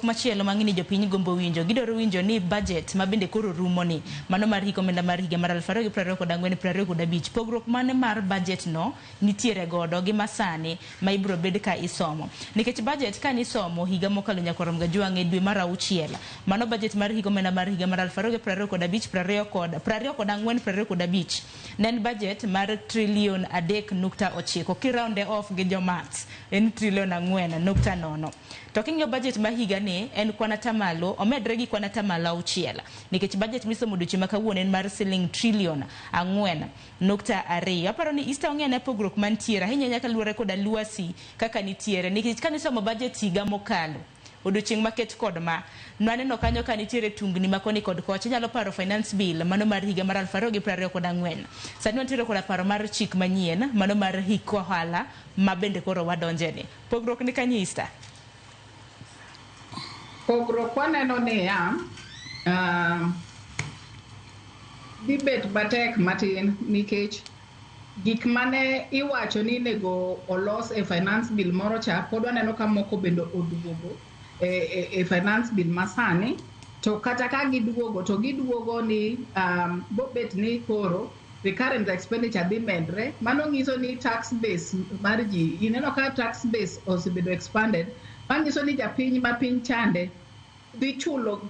machielo mang'ini jopiny gombo winjo gidoro winjo ni budget ma bende koro rumo ni mano mar higa omenda mar higa mar 2024-2025 pogruok mane mar budget no nitiere godo gi masani ma ibro bed ka isomo nikech budget ka nisomo higa mokalo nyakwarom gajwang'e dwe mar auchiel mano budget mar higa omenda mar higa mar 2025 ne en budget mar trilion 3.9 kirounde off gi jomaths en trilion 4.0 to king'yo budget ma higa ni en kwanatamalo omedre gi kwanatamalo auchiel nikech budget misomo duche makawuono en mar siling trilion 4.2 aparo ni Easter ong'e ne pogruok mantiere ahinya nyaka luore koda luasi kaka nitiere nikech kanisomo budget higa mokalo odiochieng' maket kod ma naneno kanyo ka nitiere tungni makoni kod kocha nyalo paro finance bill mano mar higa mar 2024 sani wantiere koda paro mar chik manyien mano mar hik ohala ma bende koro wadonjeni pogruok ni kanye Easter pogruok waneno niya dibet matek matin nikech gik mane iwacho ni nego olos e finance bill moro cha pod waneno ka moko bende oduogo e finance bill masani to kata ka giduogo to giduogo ni bobet ni koro recurrent expenditure dhi medre mano nyiso ni tax base mar ji ineno ka tax base osebedo expanded manyiso ni japiny ma piny chande dhi chulo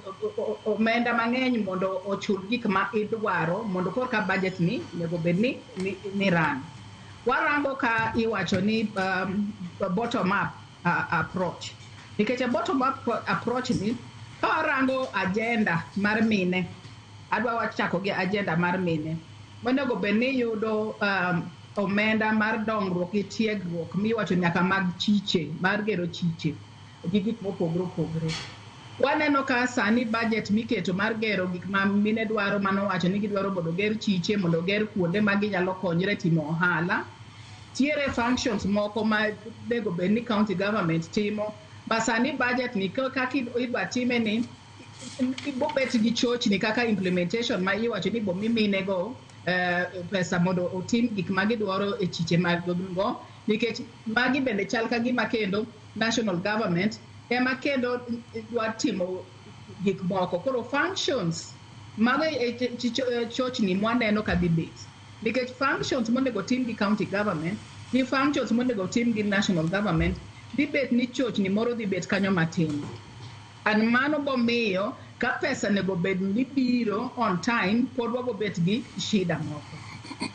omenda mang'eny mondo ochul gik ma idwaro mondo korka budget ni nego bed ni ran warango ka iwacho ni bottom up approach nikech bottom up approach ni ka warango agenda mar mine adwa wachako gi agenda mar mine monego bed ni yudo omenda mar dongruok gi tiegruok miwacho nyaka mag chiche mar gero chiche gi gik mopogore opogore waneno ka sani budget miketo mar gero gik ma mine dwaro mano wacho ni gidwaro mondo ger chiche mondo ger kuonde ma ginyalo konyre timo ohala tiere functions moko ma nego bed ni county government timo basani budget ni kaka idwa time ni bobet gi chochni kaka implementation ma iwacho ni bomimine go pesa mondo otim gik ma gidwaro e chiche mag go nikech magi bende chal ka gima kendo national government ema kendo dwa timo gik moko koro functions mag chochni mwaneno ka dibet nikech functions monego tim gi county government ni functions monego tim gi national government dibet ni chochni moro dibet kanyo matin an mano bomiyo ka pesa nego bed ni biro on time pod wabobet gi shida moko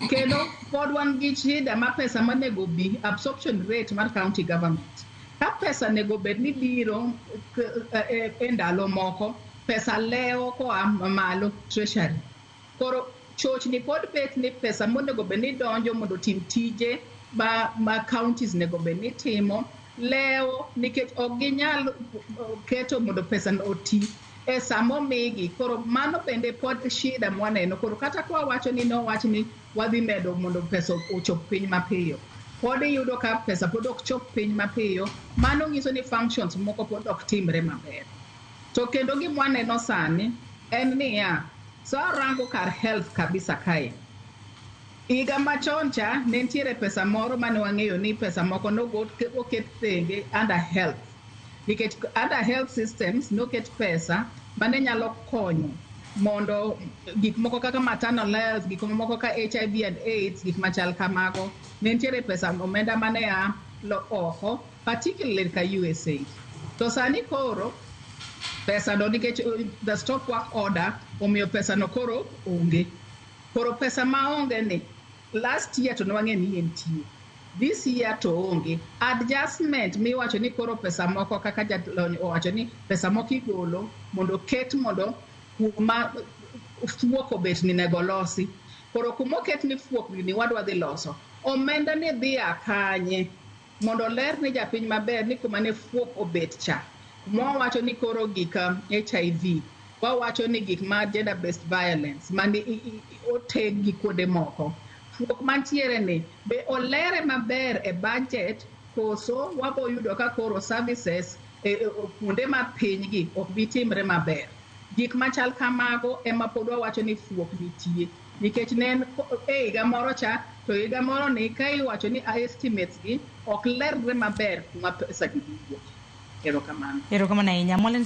kendo pod wan gi shida ma pesa manego bi absorption rate mar county government ka pesa nego bed ni biro e ndalo moko pesa leo koa malo treasury koro chochni pod bet ni pesa monego bed ni donjo mondo tim tije ma counties nego bed ni timo leo nikech ok ginyal keto mondo pesa no oti e samo migi koro mano bende pod shida mwaneno koro kata kwa wacho ni no wach ni wadhi medo mondo pesa ochop piny mapiyo pod yudo ka pesa pod ok chop piny mapiyo mano nyiso ni functions moko pod ok timre maber to kendo gimwaneno sani en niya rango kar health kabisa kae higa machon cha ne nitiere pesa moro mane wang'eyo ni pesa moko noket thenge under health nikech under health systems noket pesa mane nyalo konyo mondo gik moko kaka maternal health gik moko kaka HIV and AIDS gik machal kamago ne nitiere pesa omenda mane ya oko particularly ka USA to sani koro pesa no nikech the stop work order omiyo pesa no koro onge koro pesa ma onge ni last year to nwang'e ni entie this year to onge adjustment miwacho ni koro pesa moko kaka jalony owacho ni pesa moko igolo mondo ket mondo kuma fuok obet ni nego losi koro kuma oket ni fuok ni wadwa dhi loso omenda ni dhi akanye mondo ler ni japiny maber ni kuma ne fuok obet cha mwawacho ni koro gik HIV wawacho ni gik ma gender based violence mani oteg gi kuonde moko fuok mantiere ni be olere maber e budget koso wabo yudo ka koro services kuonde ma piny gi ok bi timre maber gik machal kamago ema pod wawacho ni fuok nitie nikech ne e higa moro cha to higa moro ni ka iwacho ni estimates gi ok lerre maber kuma pesa gi wuok Erokamano. Erokamano ahinya. Molen